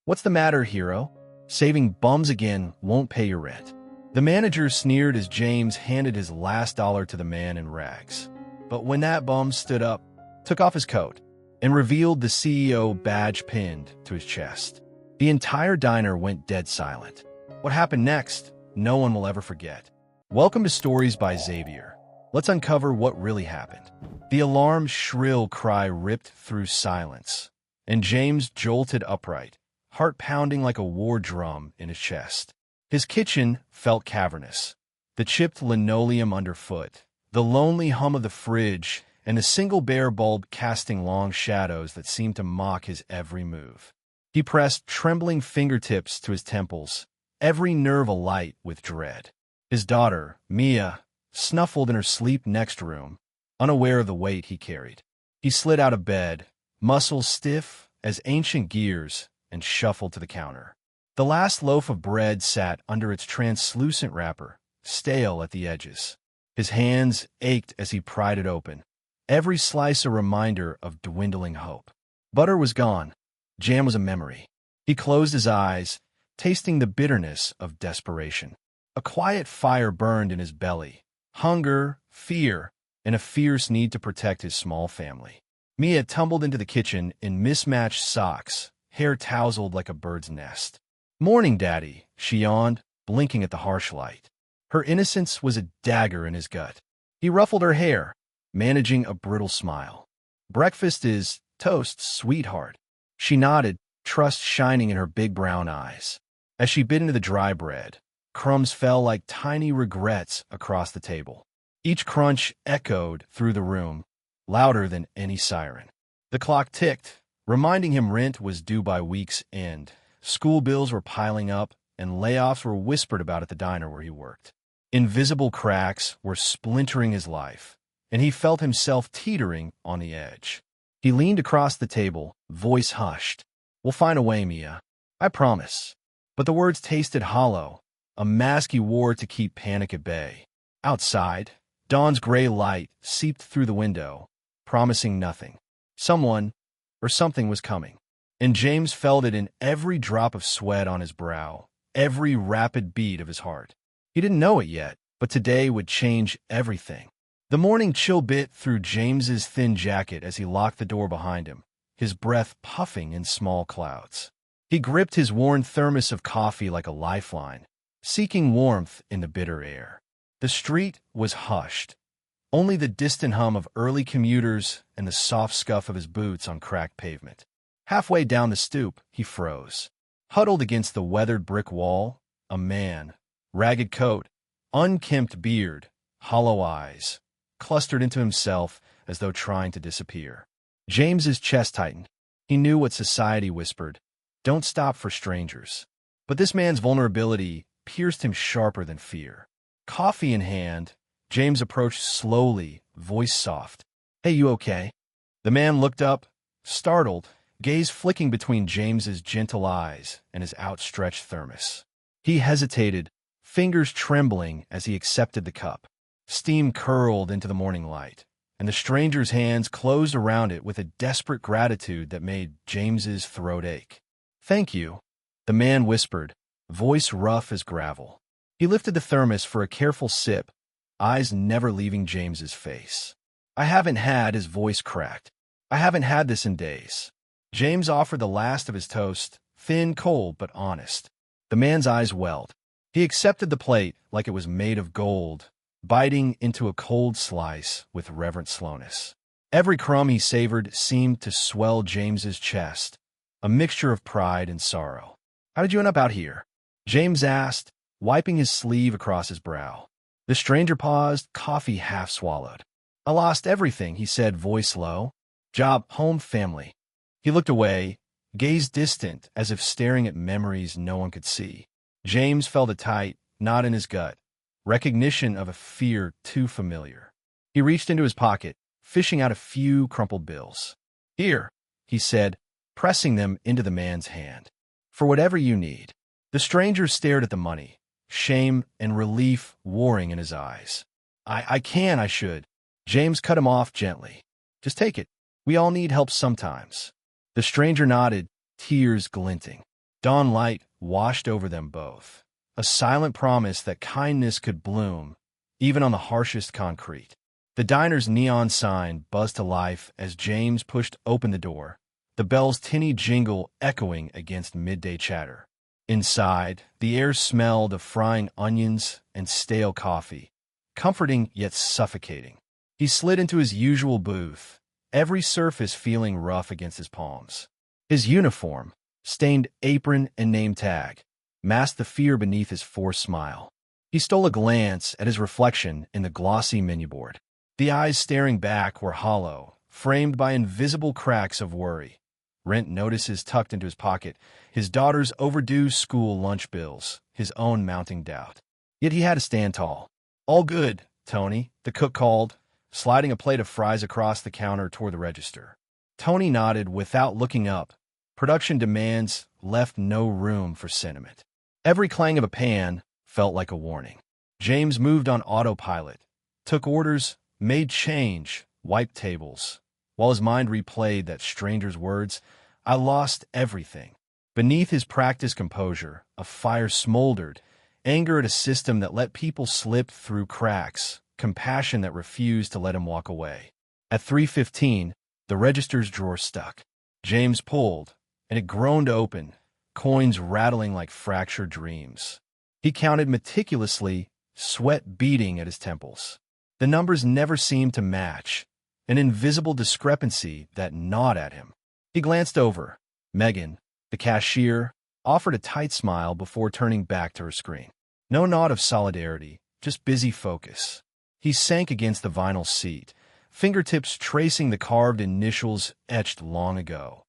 "What's the matter, hero? Saving bums again won't pay your rent." The manager sneered as James handed his last dollar to the man in rags. But when that bum stood up, took off his coat, and revealed the CEO badge pinned to his chest, the entire diner went dead silent. What happened next, no one will ever forget. Welcome to Stories by Xavier. Let's uncover what really happened. The alarm's shrill cry ripped through silence, and James jolted upright, heart pounding like a war drum in his chest. His kitchen felt cavernous. The chipped linoleum underfoot, the lonely hum of the fridge, and the single bare bulb casting long shadows that seemed to mock his every move. He pressed trembling fingertips to his temples, every nerve alight with dread. His daughter, Mia, snuffled in her sleep next room, unaware of the weight he carried. He slid out of bed, muscles stiff as ancient gears, and shuffled to the counter. The last loaf of bread sat under its translucent wrapper, stale at the edges. His hands ached as he pried it open, every slice a reminder of dwindling hope. Butter was gone. Jam was a memory. He closed his eyes, tasting the bitterness of desperation. A quiet fire burned in his belly, hunger, fear, and a fierce need to protect his small family. Mia tumbled into the kitchen in mismatched socks, hair tousled like a bird's nest. "Morning, Daddy," she yawned, blinking at the harsh light. Her innocence was a dagger in his gut. He ruffled her hair, managing a brittle smile. "Breakfast is toast, sweetheart." She nodded, trust shining in her big brown eyes. As she bit into the dry bread, crumbs fell like tiny regrets across the table. Each crunch echoed through the room, louder than any siren. The clock ticked, reminding him rent was due by week's end. School bills were piling up, and layoffs were whispered about at the diner where he worked. Invisible cracks were splintering his life, and he felt himself teetering on the edge. He leaned across the table, voice hushed. "We'll find a way, Mia. I promise." But the words tasted hollow, a mask he wore to keep panic at bay. Outside, dawn's gray light seeped through the window, promising nothing. Someone or something was coming. And James felt it in every drop of sweat on his brow, every rapid beat of his heart. He didn't know it yet, but today would change everything. The morning chill bit through James's thin jacket as he locked the door behind him, his breath puffing in small clouds. He gripped his worn thermos of coffee like a lifeline, seeking warmth in the bitter air. The street was hushed. Only the distant hum of early commuters and the soft scuff of his boots on cracked pavement. Halfway down the stoop, he froze. Huddled against the weathered brick wall, a man, ragged coat, unkempt beard, hollow eyes, clustered into himself as though trying to disappear. James's chest tightened. He knew what society whispered, "Don't stop for strangers." But this man's vulnerability pierced him sharper than fear. Coffee in hand, James approached slowly, voice soft. "Hey, you okay?" The man looked up, startled, gaze flicking between James's gentle eyes and his outstretched thermos. He hesitated, fingers trembling as he accepted the cup. Steam curled into the morning light, and the stranger's hands closed around it with a desperate gratitude that made James's throat ache. "Thank you," the man whispered, voice rough as gravel. He lifted the thermos for a careful sip, eyes never leaving James's face. "I haven't had," his voice cracked. "I haven't had this in days." James offered the last of his toast, thin, cold, but honest. The man's eyes welled. He accepted the plate like it was made of gold, biting into a cold slice with reverent slowness. Every crumb he savored seemed to swell James's chest, a mixture of pride and sorrow. "How did you end up out here?" James asked, wiping his sleeve across his brow. The stranger paused, coffee half swallowed. "I lost everything," he said, voice low. "Job, home, family." He looked away, gaze distant as if staring at memories no one could see. James felt a tight knot in his gut, recognition of a fear too familiar. He reached into his pocket, fishing out a few crumpled bills. "Here," he said, pressing them into the man's hand. "For whatever you need." The stranger stared at the money, shame and relief warring in his eyes. I should." James cut him off gently. "Just take it. We all need help sometimes." The stranger nodded, tears glinting. Dawn light washed over them both, a silent promise that kindness could bloom, even on the harshest concrete. The diner's neon sign buzzed to life as James pushed open the door, the bell's tinny jingle echoing against midday chatter. Inside, the air smelled of frying onions and stale coffee, comforting yet suffocating. He slid into his usual booth, every surface feeling rough against his palms. His uniform, stained apron and name tag, masked the fear beneath his forced smile. He stole a glance at his reflection in the glossy menu board. The eyes staring back were hollow, framed by invisible cracks of worry. Rent notices tucked into his pocket, his daughter's overdue school lunch bills, his own mounting doubt. Yet he had to stand tall. "All good, Tony," the cook called, sliding a plate of fries across the counter toward the register. Tony nodded without looking up. Production demands left no room for sentiment. Every clang of a pan felt like a warning. James moved on autopilot, took orders, made change, wiped tables, while his mind replayed that stranger's words, "I lost everything." Beneath his practiced composure, a fire smoldered, anger at a system that let people slip through cracks, compassion that refused to let him walk away. At 3:15, the register's drawer stuck. James pulled, and it groaned open, coins rattling like fractured dreams. He counted meticulously, sweat beading at his temples. The numbers never seemed to match, an invisible discrepancy that gnawed at him. He glanced over. Megan, the cashier, offered a tight smile before turning back to her screen. No nod of solidarity, just busy focus. He sank against the vinyl seat, fingertips tracing the carved initials etched long ago.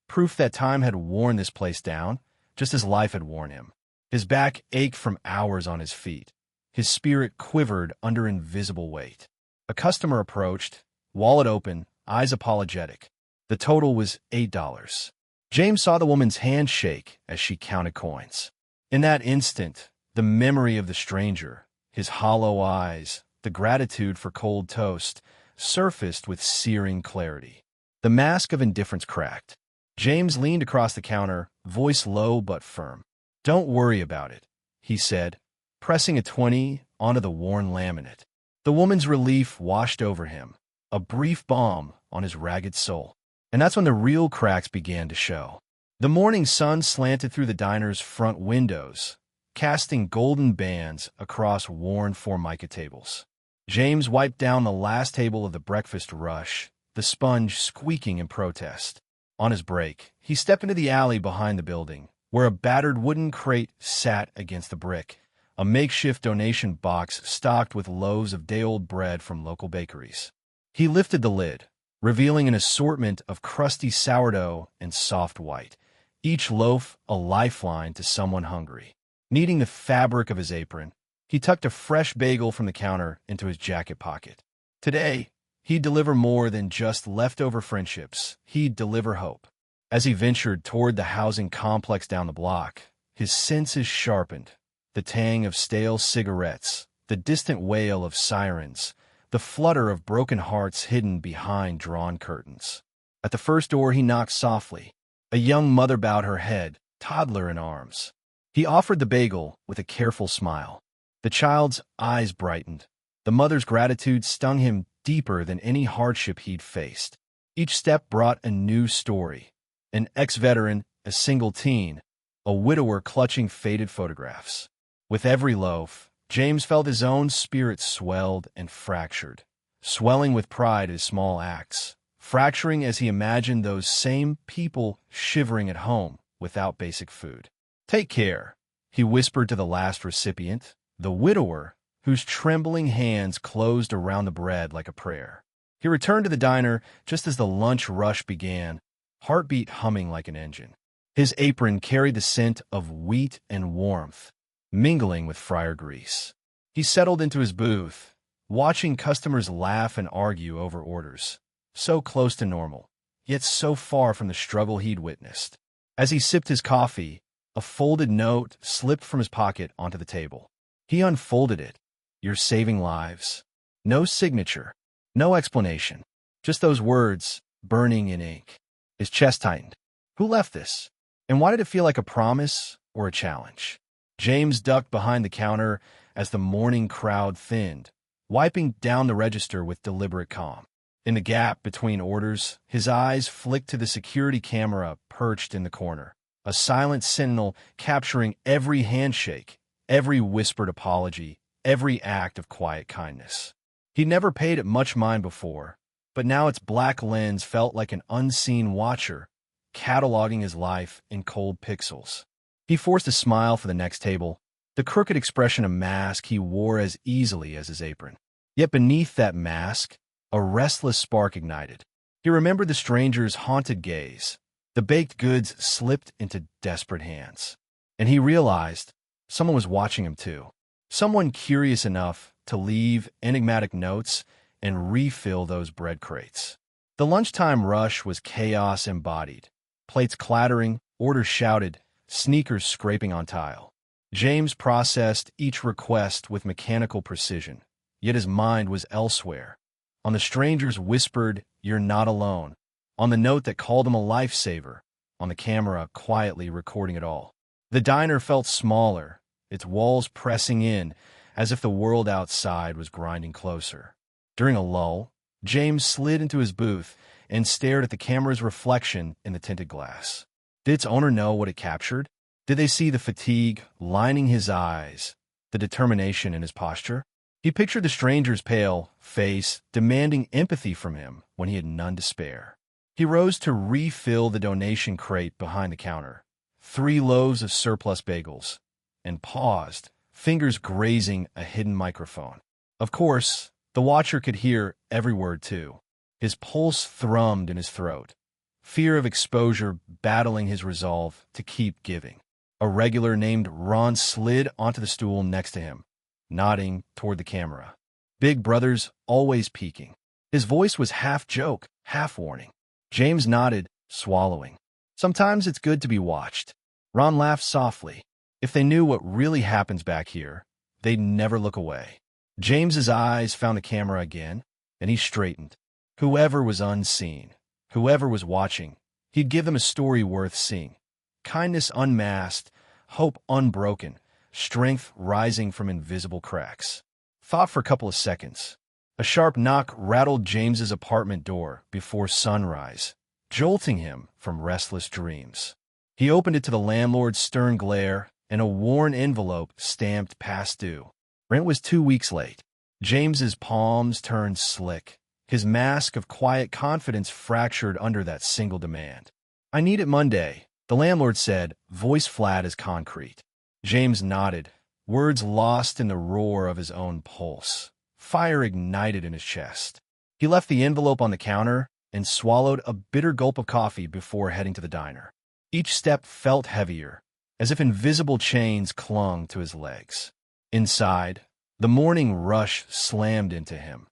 Proof that time had worn this place down, just as life had worn him. His back ached from hours on his feet. His spirit quivered under invisible weight. A customer approached, wallet open, eyes apologetic. The total was $8. James saw the woman's hand shake as she counted coins. In that instant, the memory of the stranger, his hollow eyes, the gratitude for cold toast, surfaced with searing clarity. The mask of indifference cracked. James leaned across the counter, voice low but firm. "Don't worry about it," he said, pressing a 20 onto the worn laminate. The woman's relief washed over him, a brief balm on his ragged soul. And that's when the real cracks began to show. The morning sun slanted through the diner's front windows, casting golden bands across worn Formica tables. James wiped down the last table of the breakfast rush, the sponge squeaking in protest. On his break, he stepped into the alley behind the building, where a battered wooden crate sat against the brick, a makeshift donation box stocked with loaves of day-old bread from local bakeries. He lifted the lid, revealing an assortment of crusty sourdough and soft white, each loaf a lifeline to someone hungry. Kneading the fabric of his apron, he tucked a fresh bagel from the counter into his jacket pocket. Today, he'd deliver more than just leftover friendships. He'd deliver hope. As he ventured toward the housing complex down the block, his senses sharpened. The tang of stale cigarettes, the distant wail of sirens, the flutter of broken hearts hidden behind drawn curtains. At the first door, he knocked softly. A young mother bowed her head, toddler in arms. He offered the bagel with a careful smile. The child's eyes brightened. The mother's gratitude stung him deeper than any hardship he'd faced. Each step brought a new story. An ex-veteran, a single teen, a widower clutching faded photographs. With every loaf, James felt his own spirit swelled and fractured, swelling with pride at his small acts, fracturing as he imagined those same people shivering at home without basic food. "Take care," he whispered to the last recipient, the widower, whose trembling hands closed around the bread like a prayer. He returned to the diner just as the lunch rush began, heartbeat humming like an engine. His apron carried the scent of wheat and warmth, mingling with fryer grease. He settled into his booth, watching customers laugh and argue over orders, so close to normal, yet so far from the struggle he'd witnessed. As he sipped his coffee, a folded note slipped from his pocket onto the table. He unfolded it. "You're saving lives." No signature, no explanation, just those words burning in ink. His chest tightened. Who left this? And why did it feel like a promise or a challenge? James ducked behind the counter as the morning crowd thinned, wiping down the register with deliberate calm. In the gap between orders, his eyes flicked to the security camera perched in the corner, a silent sentinel capturing every handshake, every whispered apology, every act of quiet kindness. He'd never paid it much mind before, but now its black lens felt like an unseen watcher, cataloging his life in cold pixels. He forced a smile for the next table, the crooked expression a mask he wore as easily as his apron. Yet beneath that mask, a restless spark ignited. He remembered the stranger's haunted gaze. The baked goods slipped into desperate hands. And he realized someone was watching him too. Someone curious enough to leave enigmatic notes and refill those bread crates. The lunchtime rush was chaos embodied. Plates clattering, orders shouted, sneakers scraping on tile. James processed each request with mechanical precision, yet his mind was elsewhere. On the stranger's whispered, "You're not alone," on the note that called him a lifesaver, on the camera quietly recording it all. The diner felt smaller, its walls pressing in, as if the world outside was grinding closer. During a lull, James slid into his booth and stared at the camera's reflection in the tinted glass. Did its owner know what it captured? Did they see the fatigue lining his eyes, the determination in his posture? He pictured the stranger's pale face demanding empathy from him when he had none to spare. He rose to refill the donation crate behind the counter, 3 loaves of surplus bagels, and paused, fingers grazing a hidden microphone. Of course, the watcher could hear every word too. His pulse thrummed in his throat, fear of exposure battling his resolve to keep giving. A regular named Ron slid onto the stool next to him, nodding toward the camera. Big Brother's always peeking. His voice was half joke, half warning. James nodded, swallowing. Sometimes it's good to be watched. Ron laughed softly. If they knew what really happens back here, they'd never look away. James's eyes found the camera again, and he straightened. Whoever was unseen, whoever was watching, he'd give them a story worth seeing. Kindness unmasked, hope unbroken, strength rising from invisible cracks. Thought for a couple of seconds. A sharp knock rattled James's apartment door before sunrise, jolting him from restless dreams. He opened it to the landlord's stern glare and a worn envelope stamped past due. Rent was 2 weeks late. James's palms turned slick, his mask of quiet confidence fractured under that single demand. "I need it Monday," the landlord said, voice flat as concrete. James nodded, words lost in the roar of his own pulse. Fire ignited in his chest. He left the envelope on the counter and swallowed a bitter gulp of coffee before heading to the diner. Each step felt heavier, as if invisible chains clung to his legs. Inside, the morning rush slammed into him.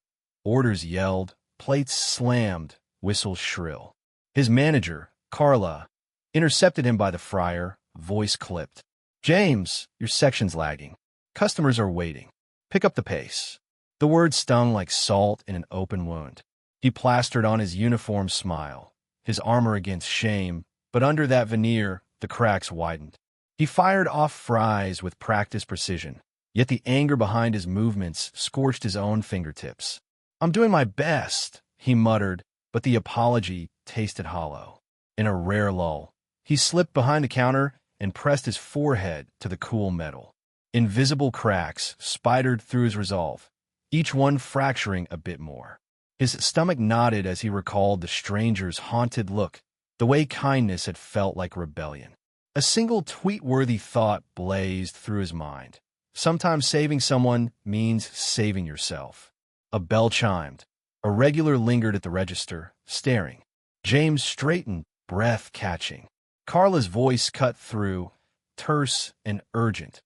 Orders yelled, plates slammed, whistles shrill. His manager, Carla, intercepted him by the fryer, voice clipped. "James, your section's lagging. Customers are waiting. Pick up the pace." The words stung like salt in an open wound. He plastered on his uniform smile, his armor against shame, but under that veneer, the cracks widened. He fired off fries with practiced precision, yet the anger behind his movements scorched his own fingertips. "I'm doing my best," he muttered, but the apology tasted hollow. In a rare lull, he slipped behind the counter and pressed his forehead to the cool metal. Invisible cracks spidered through his resolve, each one fracturing a bit more. His stomach knotted as he recalled the stranger's haunted look, the way kindness had felt like rebellion. A single tweet-worthy thought blazed through his mind. Sometimes saving someone means saving yourself. A bell chimed. A regular lingered at the register, staring. James straightened, breath catching. Carla's voice cut through, terse and urgent.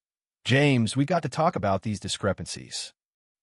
"James, we got to talk about these discrepancies."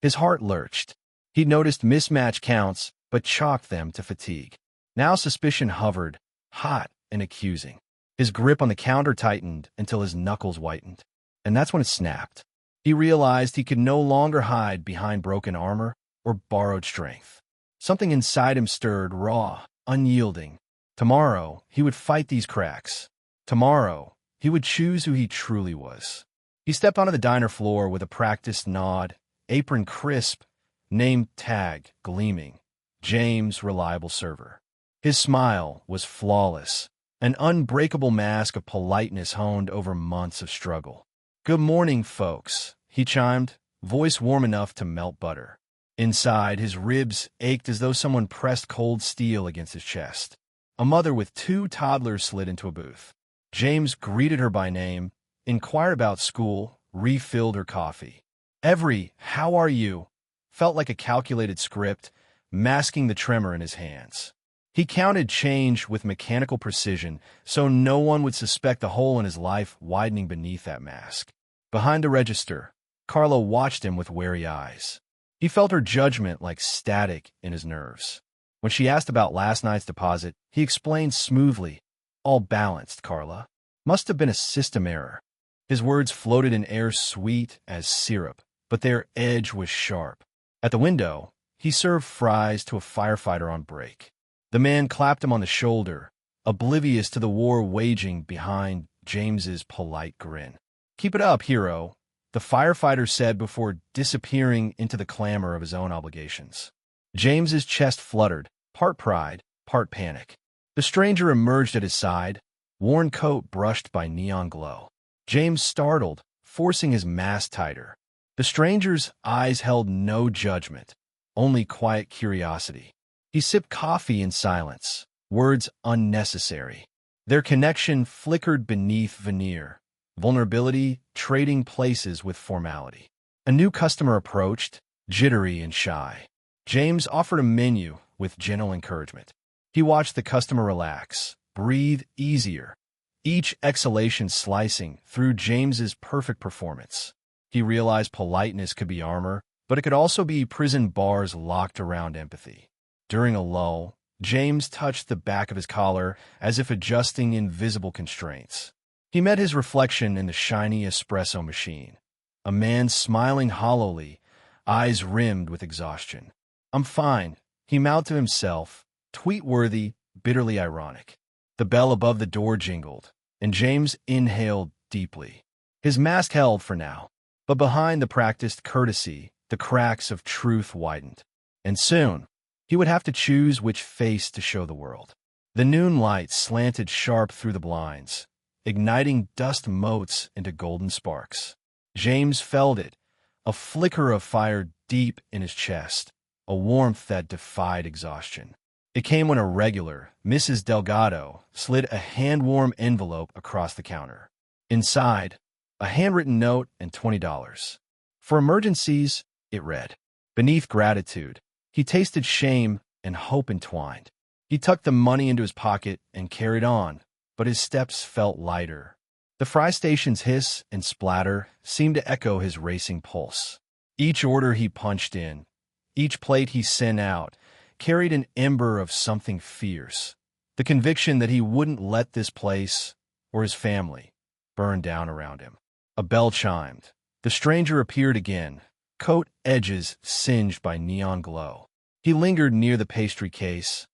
His heart lurched. He'd noticed mismatch counts, but chalked them to fatigue. Now suspicion hovered, hot and accusing. His grip on the counter tightened until his knuckles whitened. And that's when it snapped. He realized he could no longer hide behind broken armor or borrowed strength. Something inside him stirred, raw, unyielding. Tomorrow, he would fight these cracks. Tomorrow, he would choose who he truly was. He stepped onto the diner floor with a practiced nod, apron crisp, name tag gleaming. James, reliable server. His smile was flawless, an unbreakable mask of politeness honed over months of struggle. "Good morning, folks," he chimed, voice warm enough to melt butter. Inside, his ribs ached as though someone pressed cold steel against his chest. A mother with 2 toddlers slid into a booth. James greeted her by name, inquired about school, refilled her coffee. Every "how are you" felt like a calculated script, masking the tremor in his hands. He counted change with mechanical precision so no one would suspect the hole in his life widening beneath that mask. Behind the register, Carla watched him with wary eyes. He felt her judgment like static in his nerves. When she asked about last night's deposit, he explained smoothly, "All balanced, Carla. Must have been a system error." His words floated in air sweet as syrup, but their edge was sharp. At the window, he served fries to a firefighter on break. The man clapped him on the shoulder, oblivious to the war waging behind James's polite grin. "Keep it up, hero," the firefighter said before disappearing into the clamor of his own obligations. James's chest fluttered, part pride, part panic. The stranger emerged at his side, worn coat brushed by neon glow. James startled, forcing his mask tighter. The stranger's eyes held no judgment, only quiet curiosity. He sipped coffee in silence, words unnecessary. Their connection flickered beneath veneer, vulnerability trading places with formality. A new customer approached, jittery and shy. James offered a menu with gentle encouragement. He watched the customer relax, breathe easier, each exhalation slicing through James's perfect performance. He realized politeness could be armor, but it could also be prison bars locked around empathy. During a lull, James touched the back of his collar as if adjusting invisible constraints. He met his reflection in the shiny espresso machine. A man smiling hollowly, eyes rimmed with exhaustion. "I'm fine," he mouthed to himself, tweet-worthy, bitterly ironic. The bell above the door jingled, and James inhaled deeply. His mask held for now, but behind the practiced courtesy, the cracks of truth widened. And soon, he would have to choose which face to show the world. The noon light slanted sharp through the blinds, igniting dust motes into golden sparks. James felt it, a flicker of fire deep in his chest, a warmth that defied exhaustion. It came when a regular, Mrs. Delgado, slid a hand-warm envelope across the counter. Inside, a handwritten note and $20. "For emergencies," it read. Beneath gratitude, he tasted shame and hope entwined. He tucked the money into his pocket and carried on, but his steps felt lighter. The fry station's hiss and splatter seemed to echo his racing pulse. Each order he punched in, each plate he sent out, carried an ember of something fierce, the conviction that he wouldn't let this place, or his family, burn down around him. A bell chimed. The stranger appeared again, coat edges singed by neon glow. He lingered near the pastry case,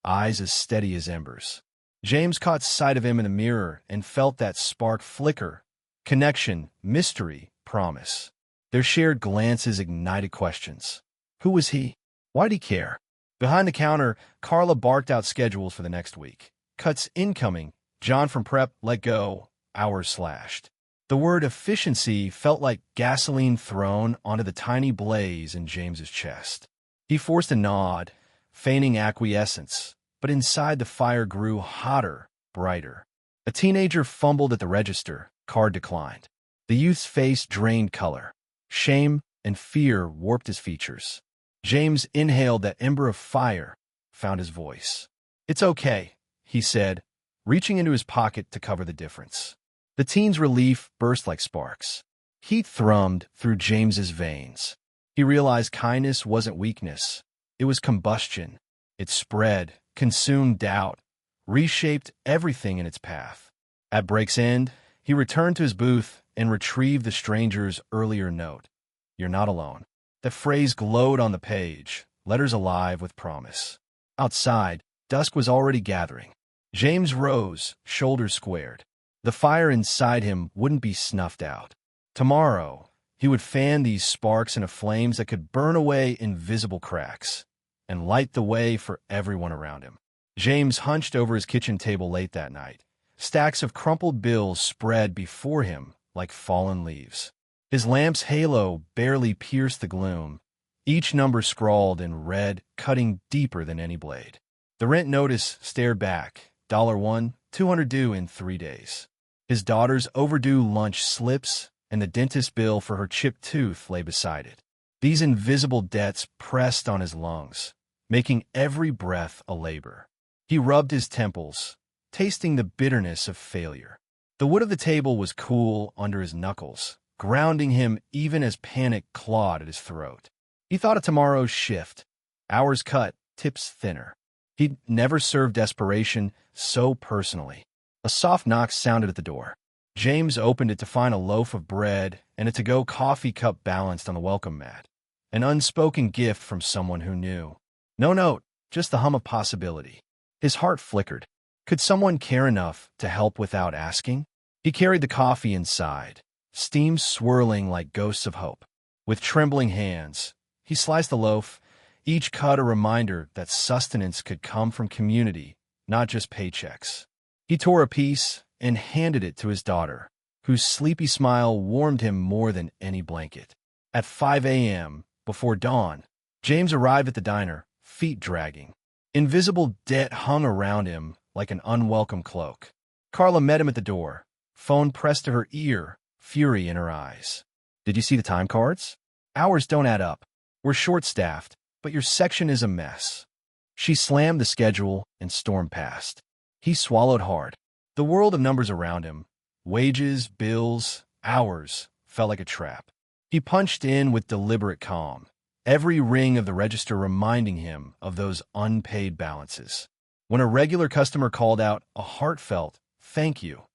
eyes as steady as embers. James caught sight of him in the mirror and felt that spark flicker. Connection, mystery, promise. Their shared glances ignited questions. Who was he? Why'd he care? Behind the counter, Carla barked out schedules for the next week. Cuts incoming, John from prep let go, hours slashed. The word efficiency felt like gasoline thrown onto the tiny blaze in James's chest. He forced a nod, feigning acquiescence, but inside the fire grew hotter, brighter. A teenager fumbled at the register, card declined. The youth's face drained color. Shame and fear warped his features. James inhaled that ember of fire, found his voice. "It's okay," he said, reaching into his pocket to cover the difference. The teen's relief burst like sparks. Heat thrummed through James's veins. He realized kindness wasn't weakness. It was combustion. It spread, consumed doubt, reshaped everything in its path. At break's end, he returned to his booth and retrieved the stranger's earlier note. "You're not alone." The phrase glowed on the page, letters alive with promise. Outside, dusk was already gathering. James rose, shoulders squared. The fire inside him wouldn't be snuffed out. Tomorrow, he would fan these sparks into flames that could burn away invisible cracks and light the way for everyone around him. James hunched over his kitchen table late that night. Stacks of crumpled bills spread before him like fallen leaves. His lamp's halo barely pierced the gloom, each number scrawled in red, cutting deeper than any blade. The rent notice stared back, $1, $200 due in 3 days. His daughter's overdue lunch slips and the dentist bill for her chipped tooth lay beside it. These invisible debts pressed on his lungs, making every breath a labor. He rubbed his temples, tasting the bitterness of failure. The wood of the table was cool under his knuckles, grounding him even as panic clawed at his throat. He thought of tomorrow's shift, hours cut, tips thinner. He'd never served desperation so personally. A soft knock sounded at the door. James opened it to find a loaf of bread and a to-go coffee cup balanced on the welcome mat. An unspoken gift from someone who knew. No note, just the hum of possibility. His heart flickered. Could someone care enough to help without asking? He carried the coffee inside, steam swirling like ghosts of hope. With trembling hands, he sliced the loaf, each cut a reminder that sustenance could come from community, not just paychecks. He tore a piece and handed it to his daughter, whose sleepy smile warmed him more than any blanket. At 5 a.m., before dawn, James arrived at the diner, feet dragging. Invisible debt hung around him like an unwelcome cloak. Carla met him at the door, phone pressed to her ear, fury in her eyes. "Did you see the time cards? Hours don't add up. We're short-staffed, but your section is a mess." She slammed the schedule and stormed past. He swallowed hard. The world of numbers around him, wages, bills, hours, felt like a trap. He punched in with deliberate calm, every ring of the register reminding him of those unpaid balances. When a regular customer called out a heartfelt "thank you,"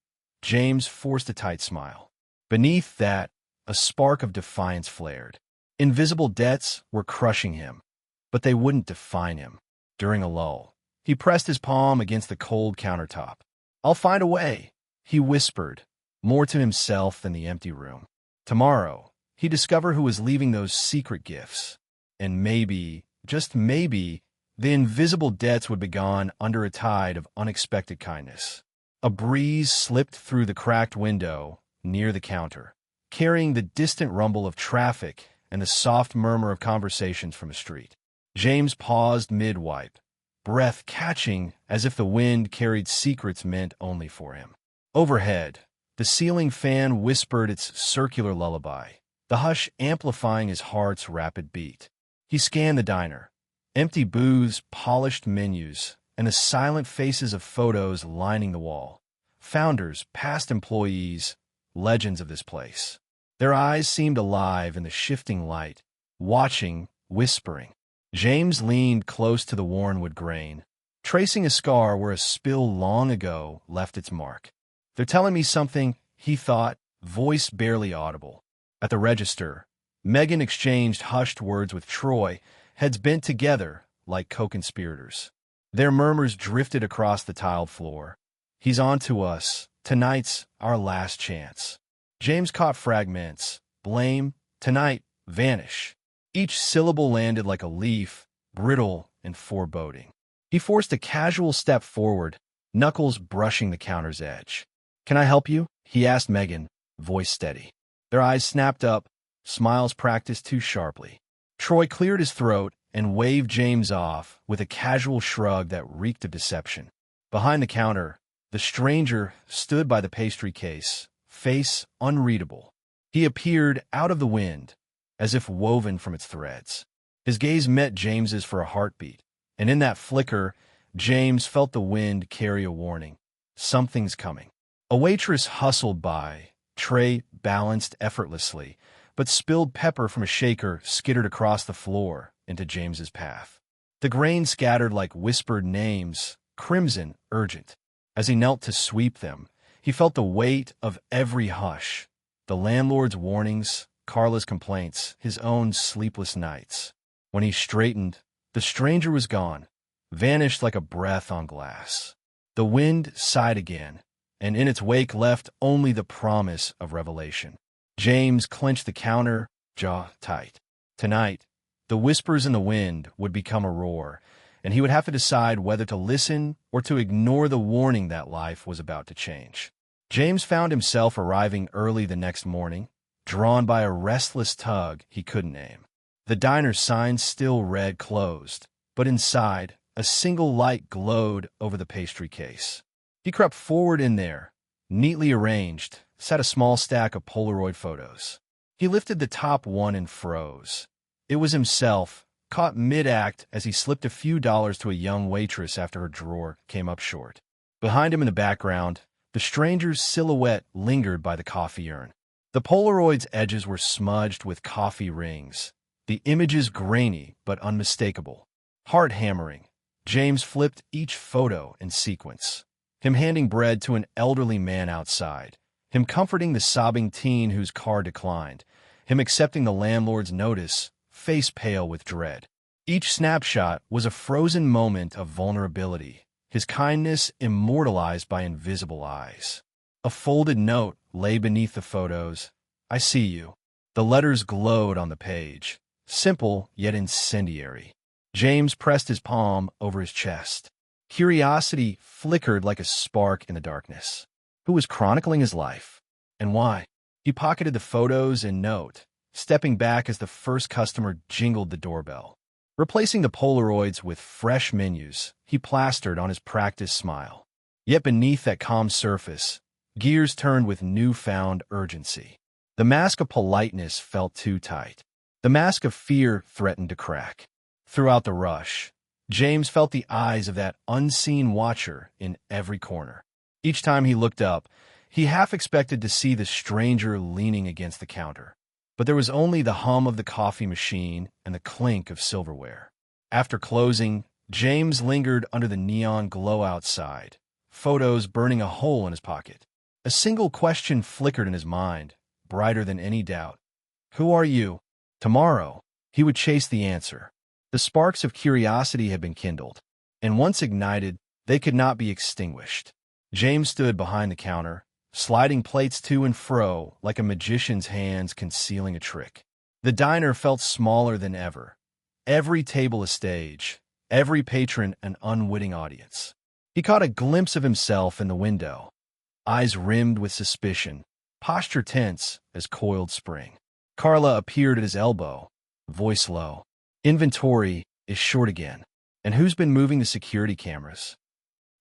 James forced a tight smile. Beneath that, a spark of defiance flared. Invisible debts were crushing him, but they wouldn't define him. During a lull, he pressed his palm against the cold countertop. "I'll find a way," he whispered, more to himself than the empty room. Tomorrow, he'd discover who was leaving those secret gifts. And maybe, just maybe, the invisible debts would be gone under a tide of unexpected kindness. A breeze slipped through the cracked window near the counter, carrying the distant rumble of traffic and the soft murmur of conversations from the street. James paused mid-wipe, breath catching as if the wind carried secrets meant only for him. Overhead, the ceiling fan whispered its circular lullaby, the hush amplifying his heart's rapid beat. He scanned the diner. Empty booths, polished menus, and the silent faces of photos lining the wall. Founders, past employees, legends of this place. Their eyes seemed alive in the shifting light, watching, whispering. James leaned close to the worn wood grain, tracing a scar where a spill long ago left its mark. "They're telling me something," he thought, voice barely audible. At the register, Megan exchanged hushed words with Troy, heads bent together like co-conspirators. Their murmurs drifted across the tiled floor. "He's on to us. Tonight's our last chance." James caught fragments. Blame, tonight, vanish. Each syllable landed like a leaf, brittle and foreboding. He forced a casual step forward, knuckles brushing the counter's edge. "Can I help you?" he asked Megan, voice steady. Their eyes snapped up, smiles practiced too sharply. Troy cleared his throat and waved James off with a casual shrug that reeked of deception. Behind the counter, the stranger stood by the pastry case, face unreadable. He appeared out of the wind, as if woven from its threads. His gaze met James's for a heartbeat, and in that flicker, James felt the wind carry a warning. Something's coming. A waitress hustled by, tray balanced effortlessly, but spilled pepper from a shaker skittered across the floor into James's path. The grain scattered like whispered names, crimson, urgent. As he knelt to sweep them, he felt the weight of every hush, the landlord's warnings, Carla's complaints, his own sleepless nights. When he straightened, the stranger was gone, vanished like a breath on glass. The wind sighed again, and in its wake left only the promise of revelation. James clenched the counter, jaw tight. Tonight, the whispers in the wind would become a roar, and he would have to decide whether to listen or to ignore the warning that life was about to change. James found himself arriving early the next morning, drawn by a restless tug he couldn't name. The diner's sign still read closed, but inside, a single light glowed over the pastry case. He crept forward in there. Neatly arranged, sat a small stack of Polaroid photos. He lifted the top one and froze. It was himself, caught mid-act as he slipped a few dollars to a young waitress after her drawer came up short. Behind him in the background, the stranger's silhouette lingered by the coffee urn. The Polaroid's edges were smudged with coffee rings, the images grainy but unmistakable. Heart-hammering, James flipped each photo in sequence. Him handing bread to an elderly man outside, him comforting the sobbing teen whose car declined, him accepting the landlord's notice, face pale with dread. Each snapshot was a frozen moment of vulnerability, his kindness immortalized by invisible eyes. A folded note lay beneath the photos. "I see you." The letters glowed on the page, simple yet incendiary. James pressed his palm over his chest. Curiosity flickered like a spark in the darkness. Who was chronicling his life? And why? He pocketed the photos and note, stepping back as the first customer jingled the doorbell. Replacing the Polaroids with fresh menus, he plastered on his practiced smile. Yet beneath that calm surface, gears turned with newfound urgency. The mask of politeness felt too tight. The mask of fear threatened to crack. Throughout the rush, James felt the eyes of that unseen watcher in every corner. Each time he looked up, he half expected to see the stranger leaning against the counter. But there was only the hum of the coffee machine and the clink of silverware. After closing, James lingered under the neon glow outside, photos burning a hole in his pocket. A single question flickered in his mind, brighter than any doubt. Who are you? Tomorrow, he would chase the answer. The sparks of curiosity had been kindled, and once ignited, they could not be extinguished. James stood behind the counter, sliding plates to and fro like a magician's hands concealing a trick. The diner felt smaller than ever. Every table a stage, every patron an unwitting audience. He caught a glimpse of himself in the window, eyes rimmed with suspicion, posture tense as coiled spring. Carla appeared at his elbow, voice low. "Inventory is short again. And who's been moving the security cameras?"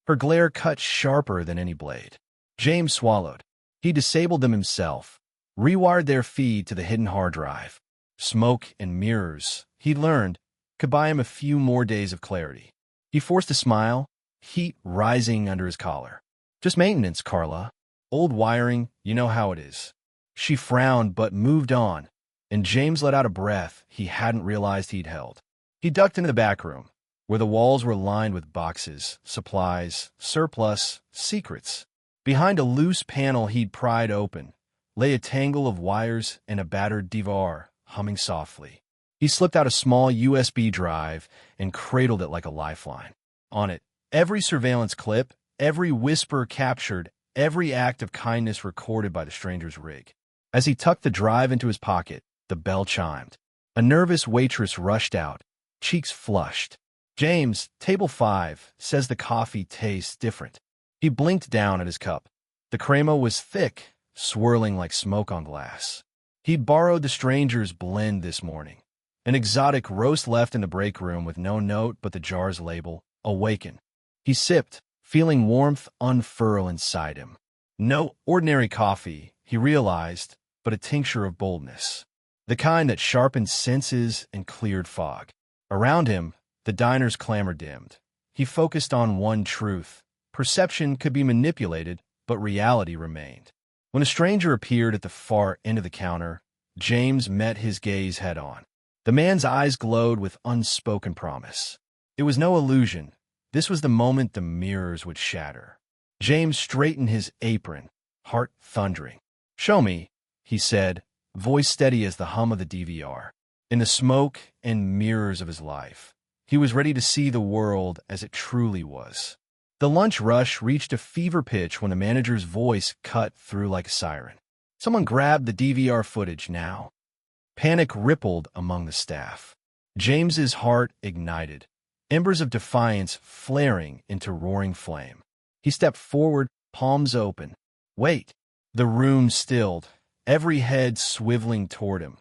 Her glare cut sharper than any blade. James swallowed. He disabled them himself, rewired their feed to the hidden hard drive. Smoke and mirrors, he learned, could buy him a few more days of clarity. He forced a smile, heat rising under his collar. "Just maintenance, Carla. Old wiring, you know how it is." She frowned but moved on, and James let out a breath he hadn't realized he'd held. He ducked into the back room, where the walls were lined with boxes, supplies, surplus, secrets. Behind a loose panel he'd pried open lay a tangle of wires and a battered divar humming softly. He slipped out a small USB drive and cradled it like a lifeline. On it, every surveillance clip, every whisper captured, every act of kindness recorded by the stranger's rig. As he tucked the drive into his pocket, the bell chimed. A nervous waitress rushed out, cheeks flushed. "James, table 5, says the coffee tastes different." He blinked down at his cup. The crema was thick, swirling like smoke on glass. He'd borrowed the stranger's blend this morning. An exotic roast left in the break room with no note but the jar's label, "Awaken." He sipped, feeling warmth unfurl inside him. No ordinary coffee, he realized, but a tincture of boldness. The kind that sharpened senses and cleared fog. Around him, the diner's clamor dimmed. He focused on one truth. Perception could be manipulated, but reality remained. When a stranger appeared at the far end of the counter, James met his gaze head-on. The man's eyes glowed with unspoken promise. It was no illusion. This was the moment the mirrors would shatter. James straightened his apron, heart thundering. "Show me," he said, voice steady as the hum of the DVR. In the smoke and mirrors of his life, he was ready to see the world as it truly was. The lunch rush reached a fever pitch when the manager's voice cut through like a siren. Someone grabbed the DVR footage now. Panic rippled among the staff. James's heart ignited, embers of defiance flaring into roaring flame. He stepped forward, palms open. Wait! The room stilled, every head swiveling toward him.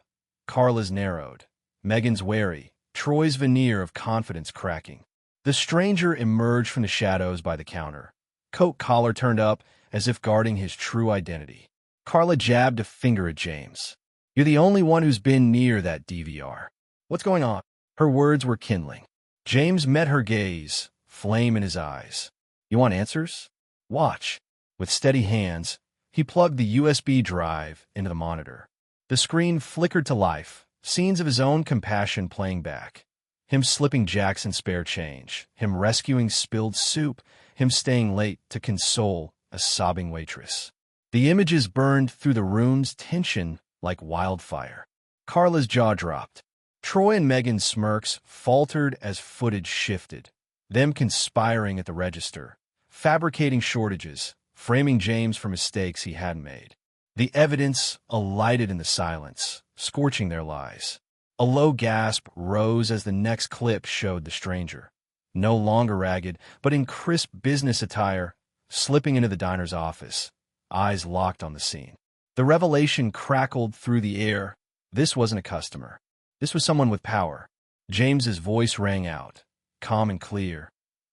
Carla's narrowed, Megan's wary, Troy's veneer of confidence cracking. The stranger emerged from the shadows by the counter, coat collar turned up as if guarding his true identity. Carla jabbed a finger at James. You're the only one who's been near that DVR. What's going on? Her words were kindling. James met her gaze, flame in his eyes. You want answers? Watch. With steady hands, he plugged the USB drive into the monitor. The screen flickered to life, scenes of his own compassion playing back. Him slipping Jackson spare change, him rescuing spilled soup, him staying late to console a sobbing waitress. The images burned through the room's tension like wildfire. Carla's jaw dropped. Troy and Megan's smirks faltered as footage shifted, them conspiring at the register, fabricating shortages, framing James for mistakes he hadn't made. The evidence alighted in the silence, scorching their lies. A low gasp rose as the next clip showed the stranger, no longer ragged, but in crisp business attire, slipping into the diner's office, eyes locked on the scene. The revelation crackled through the air. This wasn't a customer. This was someone with power. James's voice rang out, calm and clear.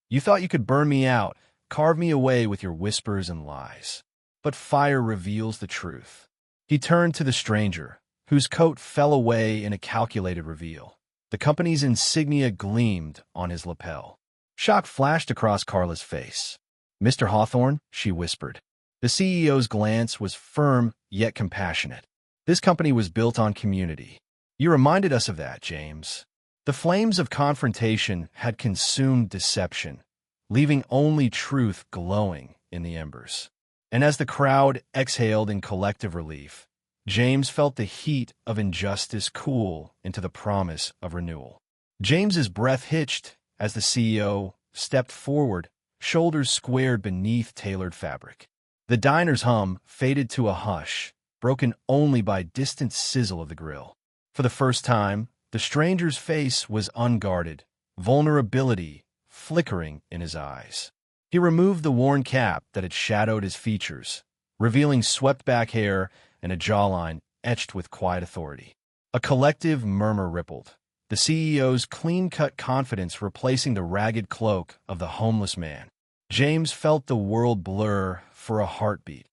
You thought you could burn me out, carve me away with your whispers and lies. But fire reveals the truth. He turned to the stranger, whose coat fell away in a calculated reveal. The company's insignia gleamed on his lapel. Shock flashed across Carla's face. Mr. Hawthorne, she whispered. The CEO's glance was firm yet compassionate. This company was built on community. You reminded us of that, James. The flames of confrontation had consumed deception, leaving only truth glowing in the embers. And as the crowd exhaled in collective relief, James felt the heat of injustice cool into the promise of renewal. James's breath hitched as the CEO stepped forward, shoulders squared beneath tailored fabric. The diner's hum faded to a hush, broken only by distant sizzle of the grill. For the first time, the stranger's face was unguarded, vulnerability flickering in his eyes. He removed the worn cap that had shadowed his features, revealing swept-back hair and a jawline etched with quiet authority. A collective murmur rippled, the CEO's clean-cut confidence replacing the ragged cloak of the homeless man. James felt the world blur for a heartbeat,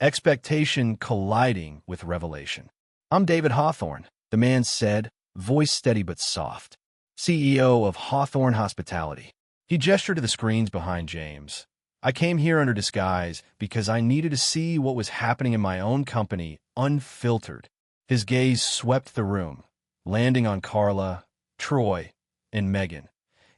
expectation colliding with revelation. I'm David Hawthorne, the man said, voice steady but soft, CEO of Hawthorne Hospitality. He gestured to the screens behind James. I came here under disguise because I needed to see what was happening in my own company, unfiltered. His gaze swept the room, landing on Carla, Troy, and Megan,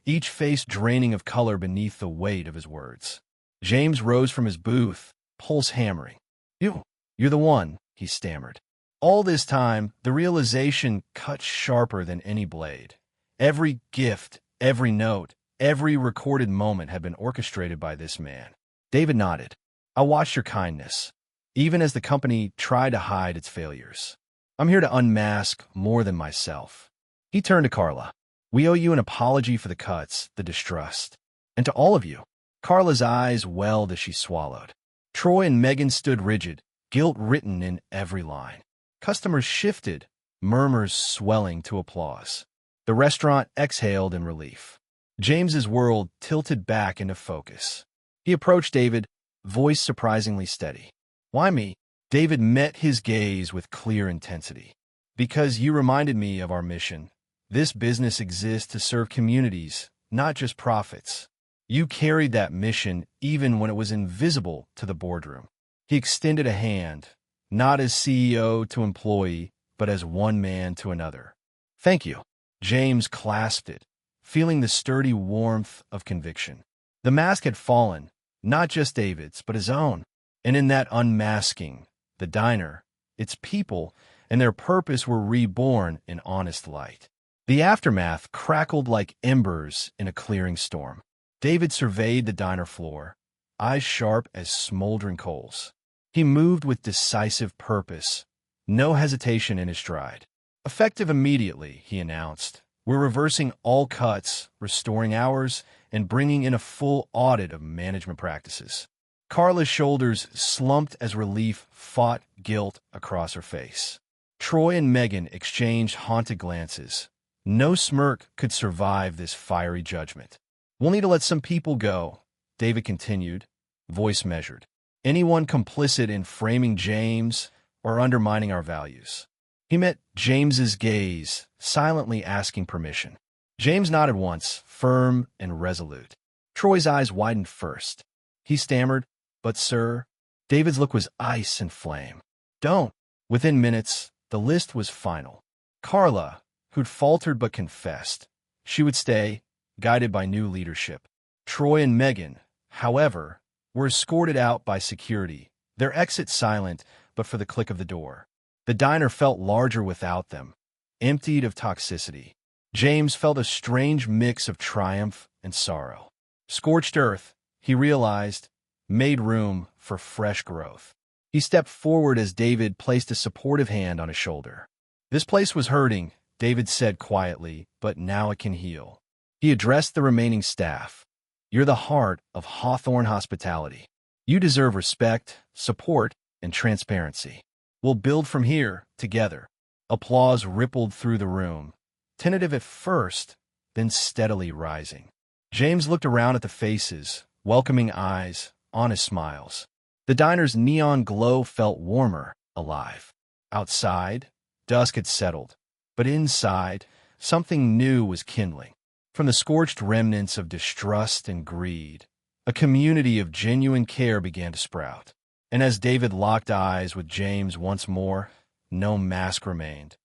each face draining of color beneath the weight of his words. James rose from his booth, pulse hammering. You're the one, he stammered. All this time, the realization cut sharper than any blade. Every gift, every note, every recorded moment had been orchestrated by this man. David nodded. I watched your kindness, even as the company tried to hide its failures. I'm here to unmask more than myself. He turned to Carla. We owe you an apology for the cuts, the distrust. And to all of you. Carla's eyes welled as she swallowed. Troy and Megan stood rigid, guilt written in every line. Customers shifted, murmurs swelling to applause. The restaurant exhaled in relief. James's world tilted back into focus. He approached David, voice surprisingly steady. Why me? David met his gaze with clear intensity. Because you reminded me of our mission. This business exists to serve communities, not just profits. You carried that mission even when it was invisible to the boardroom. He extended a hand, not as CEO to employee, but as one man to another. Thank you. James clasped it, feeling the sturdy warmth of conviction. The mask had fallen, not just David's, but his own. And in that unmasking, the diner, its people, and their purpose were reborn in honest light. The aftermath crackled like embers in a clearing storm. David surveyed the diner floor, eyes sharp as smoldering coals. He moved with decisive purpose, no hesitation in his stride. Effective immediately, he announced. We're reversing all cuts, restoring hours, and bringing in a full audit of management practices. Carla's shoulders slumped as relief fought guilt across her face. Troy and Megan exchanged haunted glances. No smirk could survive this fiery judgment. We'll need to let some people go, David continued, voice measured. Anyone complicit in framing James or undermining our values. He met James's gaze, silently asking permission. James nodded once, firm and resolute. Troy's eyes widened first. He stammered, "But, sir..." David's look was ice and flame. "Don't." Within minutes, the list was final. Carla, who'd faltered but confessed, she would stay, guided by new leadership. Troy and Megan, however, were escorted out by security, their exit silent but for the click of the door. The diner felt larger without them, emptied of toxicity. James felt a strange mix of triumph and sorrow. Scorched earth, he realized, made room for fresh growth. He stepped forward as David placed a supportive hand on his shoulder. "This place was hurting," David said quietly, "but now it can heal." He addressed the remaining staff. "You're the heart of Hawthorne hospitality. You deserve respect, support, and transparency. We'll build from here, together." Applause rippled through the room, tentative at first, then steadily rising. James looked around at the faces, welcoming eyes, honest smiles. The diner's neon glow felt warmer, alive. Outside, dusk had settled, but inside, something new was kindling. From the scorched remnants of distrust and greed, a community of genuine care began to sprout. And as David locked eyes with James once more, no mask remained.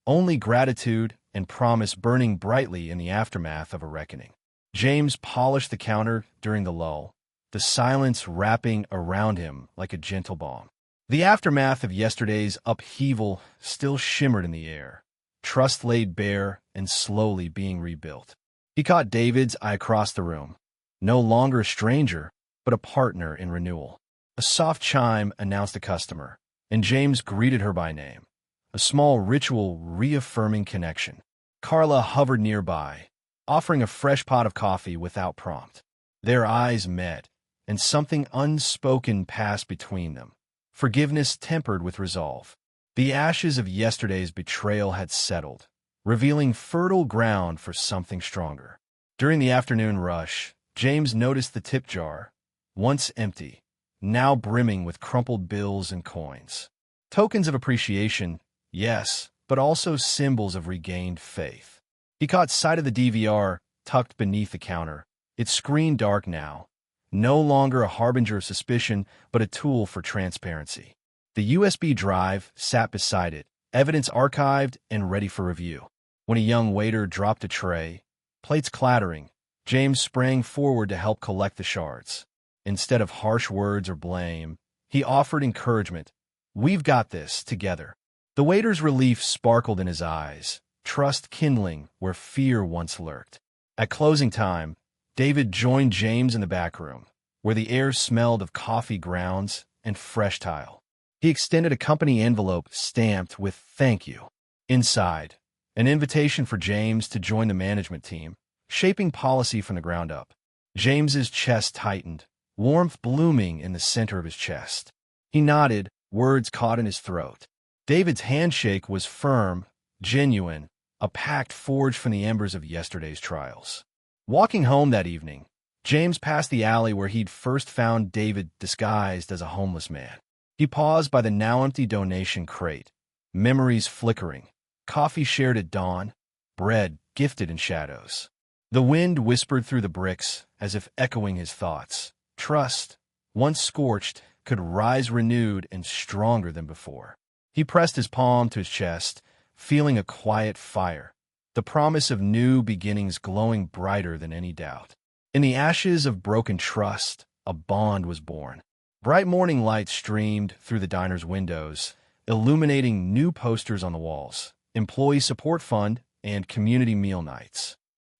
Only gratitude and promise burning brightly in the aftermath of a reckoning. James polished the counter during the lull, the silence wrapping around him like a gentle balm. The aftermath of yesterday's upheaval still shimmered in the air, trust laid bare and slowly being rebuilt. He caught David's eye across the room, no longer a stranger, but a partner in renewal. A soft chime announced a customer, and James greeted her by name, a small ritual reaffirming connection. Carla hovered nearby, offering a fresh pot of coffee without prompt. Their eyes met, and something unspoken passed between them, forgiveness tempered with resolve. The ashes of yesterday's betrayal had settled, revealing fertile ground for something stronger. During the afternoon rush, James noticed the tip jar, once empty, now brimming with crumpled bills and coins. Tokens of appreciation, yes, but also symbols of regained faith. He caught sight of the DVR tucked beneath the counter, its screen dark now, no longer a harbinger of suspicion, but a tool for transparency. The USB drive sat beside it, evidence archived and ready for review. When a young waiter dropped a tray, plates clattering, James sprang forward to help collect the shards. Instead of harsh words or blame, he offered encouragement. "We've got this, together." The waiter's relief sparkled in his eyes, trust kindling where fear once lurked. At closing time, David joined James in the back room, where the air smelled of coffee grounds and fresh tile. He extended a company envelope stamped with "Thank you." Inside, an invitation for James to join the management team, shaping policy from the ground up. James's chest tightened, warmth blooming in the center of his chest. He nodded, words caught in his throat. David's handshake was firm, genuine, a pact forged from the embers of yesterday's trials. Walking home that evening, James passed the alley where he'd first found David disguised as a homeless man. He paused by the now-empty donation crate, memories flickering, coffee shared at dawn, bread gifted in shadows. The wind whispered through the bricks as if echoing his thoughts. Trust, once scorched, could rise renewed and stronger than before. He pressed his palm to his chest, feeling a quiet fire, the promise of new beginnings glowing brighter than any doubt. In the ashes of broken trust, a bond was born. Bright morning light streamed through the diner's windows, illuminating new posters on the walls, employee support fund, and community meal nights.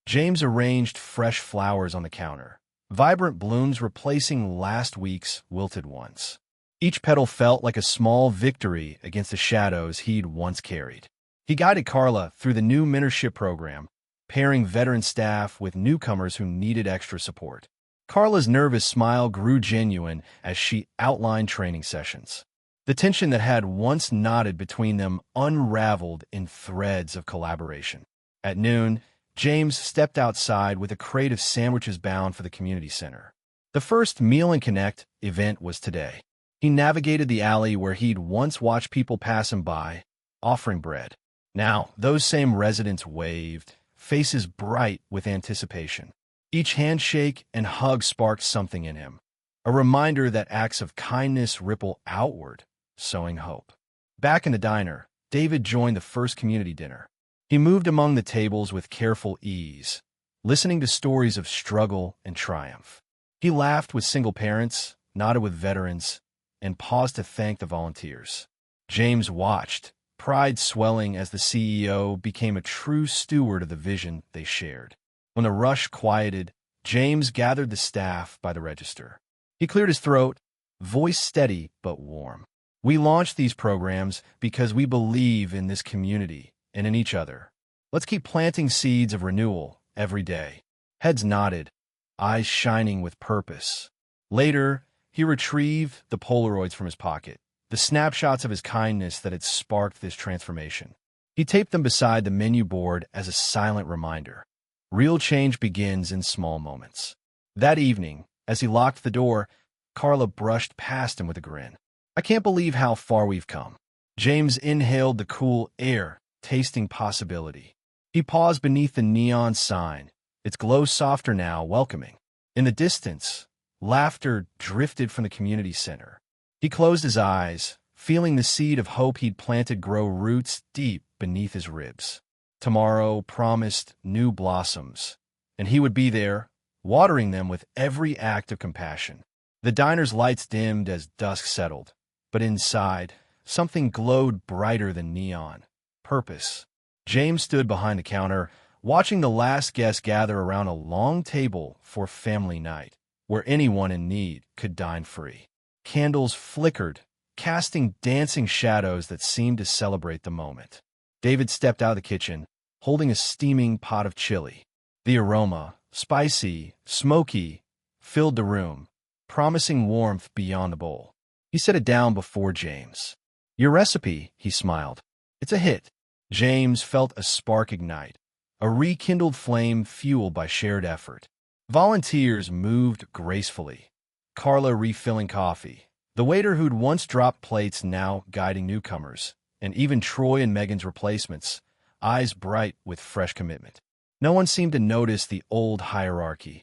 James arranged fresh flowers on the counter, vibrant blooms replacing last week's wilted ones. Each petal felt like a small victory against the shadows he'd once carried. He guided Carla through the new mentorship program, pairing veteran staff with newcomers who needed extra support. Carla's nervous smile grew genuine as she outlined training sessions. The tension that had once knotted between them unraveled in threads of collaboration. At noon, James stepped outside with a crate of sandwiches bound for the community center. The first Meal and Connect event was today. He navigated the alley where he'd once watched people pass him by, offering bread. Now, those same residents waved, faces bright with anticipation. Each handshake and hug sparked something in him, a reminder that acts of kindness ripple outward, sowing hope. Back in the diner, David joined the first community dinner. He moved among the tables with careful ease, listening to stories of struggle and triumph. He laughed with single parents, nodded with veterans, and paused to thank the volunteers. James watched, pride swelling as the CEO became a true steward of the vision they shared. When the rush quieted, James gathered the staff by the register. He cleared his throat, voice steady but warm. We launched these programs because we believe in this community and in each other. Let's keep planting seeds of renewal every day. Heads nodded, eyes shining with purpose. Later, he retrieved the Polaroids from his pocket, the snapshots of his kindness that had sparked this transformation. He taped them beside the menu board as a silent reminder. Real change begins in small moments. That evening, as he locked the door, Carla brushed past him with a grin. I can't believe how far we've come. James inhaled the cool air, tasting possibility. He paused beneath the neon sign, its glow softer now, welcoming. In the distance, laughter drifted from the community center. He closed his eyes, feeling the seed of hope he'd planted grow roots deep beneath his ribs. Tomorrow promised new blossoms, and he would be there, watering them with every act of compassion. The diner's lights dimmed as dusk settled, but inside, something glowed brighter than neon. Purpose. James stood behind the counter, watching the last guest gather around a long table for family night, where anyone in need could dine free. Candles flickered, casting dancing shadows that seemed to celebrate the moment. David stepped out of the kitchen, holding a steaming pot of chili. The aroma, spicy, smoky, filled the room, promising warmth beyond the bowl. He set it down before James. Your recipe, he smiled. It's a hit. James felt a spark ignite, a rekindled flame fueled by shared effort. Volunteers moved gracefully, Carla refilling coffee, the waiter who'd once dropped plates now guiding newcomers, and even Troy and Megan's replacements, eyes bright with fresh commitment. No one seemed to notice the old hierarchy,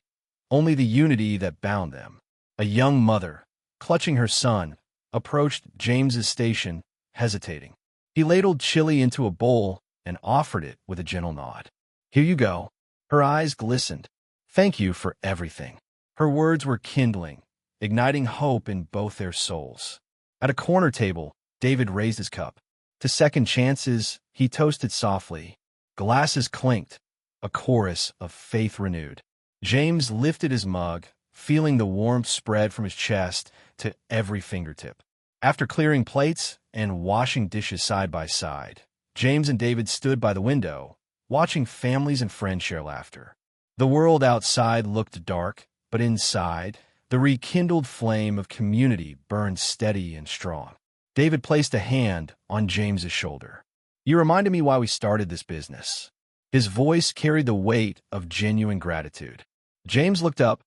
only the unity that bound them. A young mother, clutching her son, approached James's station, hesitating. He ladled chili into a bowl and offered it with a gentle nod. Here you go. Her eyes glistened. Thank you for everything. Her words were kindling, igniting hope in both their souls. At a corner table, David raised his cup. To second chances, he toasted softly. Glasses clinked, a chorus of faith renewed. James lifted his mug, feeling the warmth spread from his chest to every fingertip. After clearing plates and washing dishes side by side, James and David stood by the window, watching families and friends share laughter. The world outside looked dark, but inside, the rekindled flame of community burned steady and strong. David placed a hand on James's shoulder. You reminded me why we started this business. His voice carried the weight of genuine gratitude. James looked up,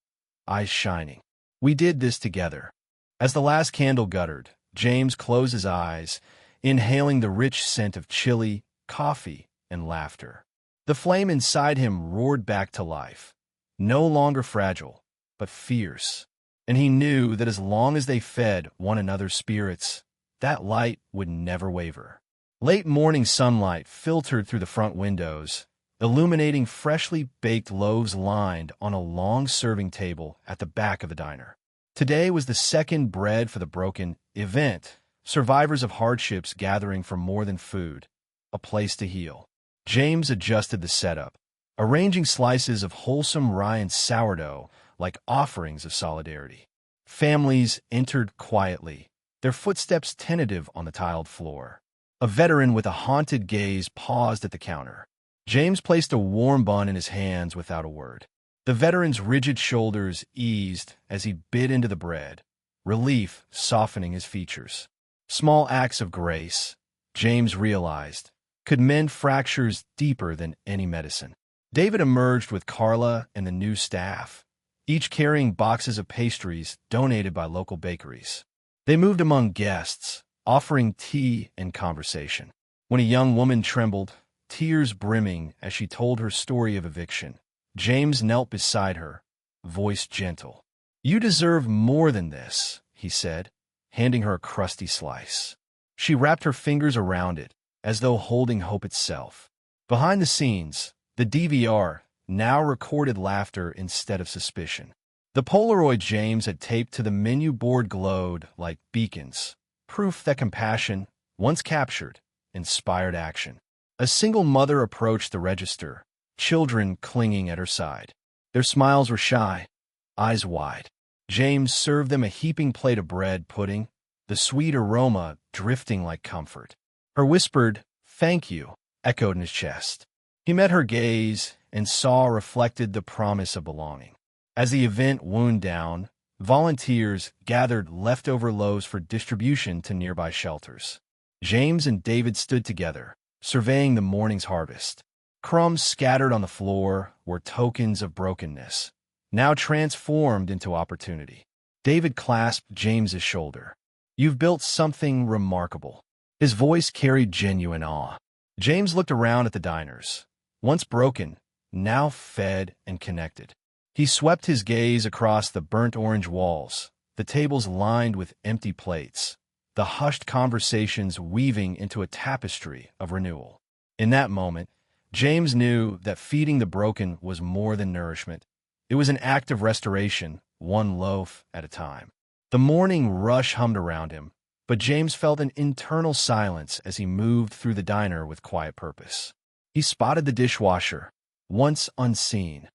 eyes shining. We did this together. As the last candle guttered, James closed his eyes, inhaling the rich scent of chili, coffee, and laughter. The flame inside him roared back to life, no longer fragile, but fierce. And he knew that as long as they fed one another's spirits, that light would never waver. Late morning sunlight filtered through the front windows, illuminating freshly baked loaves lined on a long serving table at the back of the diner. Today was the second Bread for the Broken event, survivors of hardships gathering for more than food, a place to heal. James adjusted the setup, arranging slices of wholesome rye and sourdough like offerings of solidarity. Families entered quietly, their footsteps tentative on the tiled floor. A veteran with a haunted gaze paused at the counter. James placed a warm bun in his hands without a word. The veteran's rigid shoulders eased as he bit into the bread, relief softening his features. Small acts of grace, James realized, could mend fractures deeper than any medicine. David emerged with Carla and the new staff, each carrying boxes of pastries donated by local bakeries. They moved among guests, offering tea and conversation. When a young woman trembled, tears brimming as she told her story of eviction, James knelt beside her, voice gentle. "You deserve more than this," he said, handing her a crusty slice. She wrapped her fingers around it, as though holding hope itself. Behind the scenes, the DVR now recorded laughter instead of suspicion. The Polaroid James had taped to the menu board glowed like beacons, proof that compassion, once captured, inspired action. A single mother approached the register, children clinging at her side. Their smiles were shy, eyes wide. James served them a heaping plate of bread pudding, the sweet aroma drifting like comfort. Her whispered, "Thank you," echoed in his chest. He met her gaze and saw reflected the promise of belonging. As the event wound down, volunteers gathered leftover loaves for distribution to nearby shelters. James and David stood together, surveying the morning's harvest. Crumbs scattered on the floor were tokens of brokenness, now transformed into opportunity. David clasped James's shoulder. "You've built something remarkable." His voice carried genuine awe. James looked around at the diners, once broken, now fed and connected. He swept his gaze across the burnt orange walls, the tables lined with empty plates, the hushed conversations weaving into a tapestry of renewal. In that moment, James knew that feeding the broken was more than nourishment. It was an act of restoration, one loaf at a time. The morning rush hummed around him, but James felt an internal silence as he moved through the diner with quiet purpose. He spotted the dishwasher, once unseen,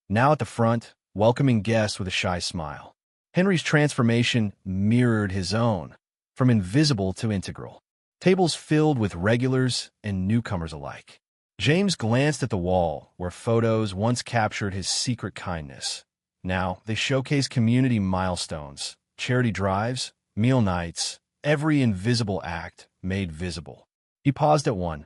now at the front, welcoming guests with a shy smile. Henry's transformation mirrored his own, from invisible to integral. Tables filled with regulars and newcomers alike. James glanced at the wall, where photos once captured his secret kindness. Now they showcase community milestones, charity drives, meal nights, every invisible act made visible. He paused at one,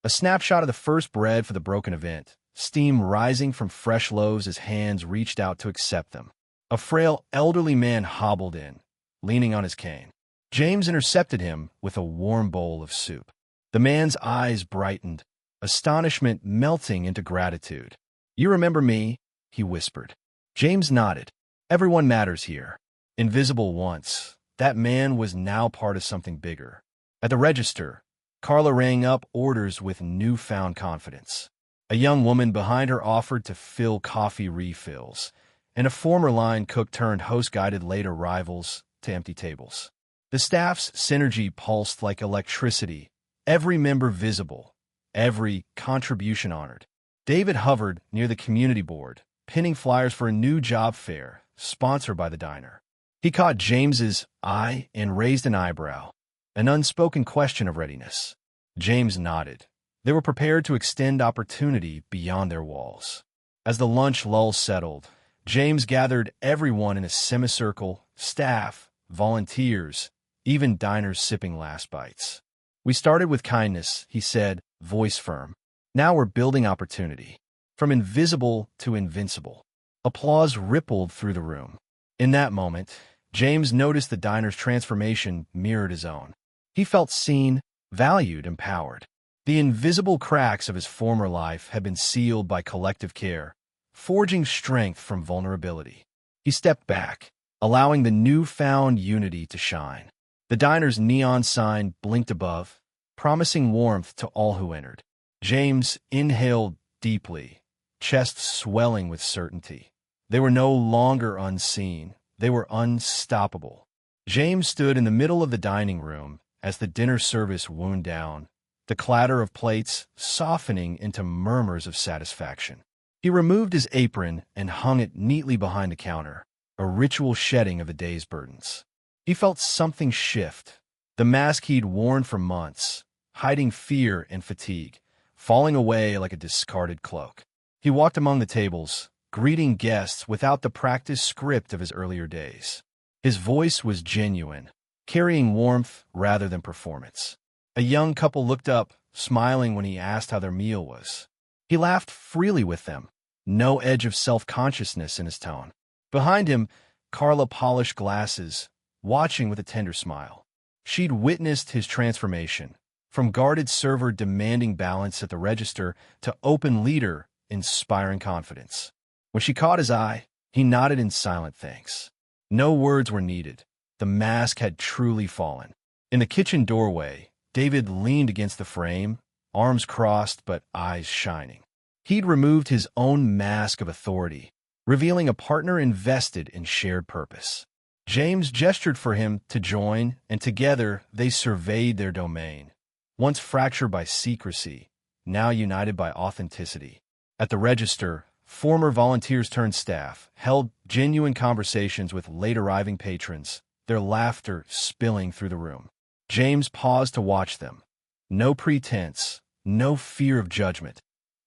a snapshot of the first bread for the broken event, steam rising from fresh loaves as hands reached out to accept them. A frail, elderly man hobbled in, leaning on his cane. James intercepted him with a warm bowl of soup. The man's eyes brightened, astonishment melting into gratitude. "You remember me?" he whispered. James nodded. "Everyone matters here." Invisible once, that man was now part of something bigger. At the register, Carla rang up orders with newfound confidence. A young woman behind her offered to fill coffee refills, and a former line cook turned host guided late arrivals to empty tables. The staff's synergy pulsed like electricity, every member visible, every contribution honored. David hovered near the community board, pinning flyers for a new job fair, sponsored by the diner. He caught James's eye and raised an eyebrow, an unspoken question of readiness. James nodded. They were prepared to extend opportunity beyond their walls. As the lunch lull settled, James gathered everyone in a semicircle, staff, volunteers, even diners sipping last bites. "We started with kindness," he said, voice firm. "Now we're building opportunity." From invisible to invincible. Applause rippled through the room. In that moment, James noticed the diner's transformation mirrored his own. He felt seen, valued, empowered. The invisible cracks of his former life had been sealed by collective care, forging strength from vulnerability. He stepped back, allowing the newfound unity to shine. The diner's neon sign blinked above, promising warmth to all who entered. James inhaled deeply, chest swelling with certainty. They were no longer unseen. They were unstoppable. James stood in the middle of the dining room as the dinner service wound down, the clatter of plates softening into murmurs of satisfaction. He removed his apron and hung it neatly behind the counter, a ritual shedding of the day's burdens. He felt something shift. The mask he'd worn for months, hiding fear and fatigue, falling away like a discarded cloak. He walked among the tables, greeting guests without the practiced script of his earlier days. His voice was genuine, carrying warmth rather than performance. A young couple looked up, smiling when he asked how their meal was. He laughed freely with them, no edge of self-consciousness in his tone. Behind him, Carla polished glasses, watching with a tender smile. She'd witnessed his transformation, from guarded server demanding balance at the register to open leader inspiring confidence. When she caught his eye, he nodded in silent thanks. No words were needed. The mask had truly fallen. In the kitchen doorway, David leaned against the frame, arms crossed but eyes shining. He'd removed his own mask of authority, revealing a partner invested in shared purpose. James gestured for him to join, and together they surveyed their domain, once fractured by secrecy, now united by authenticity. At the register, former volunteers turned staff held genuine conversations with late-arriving patrons, their laughter spilling through the room. James paused to watch them. No pretense, no fear of judgment,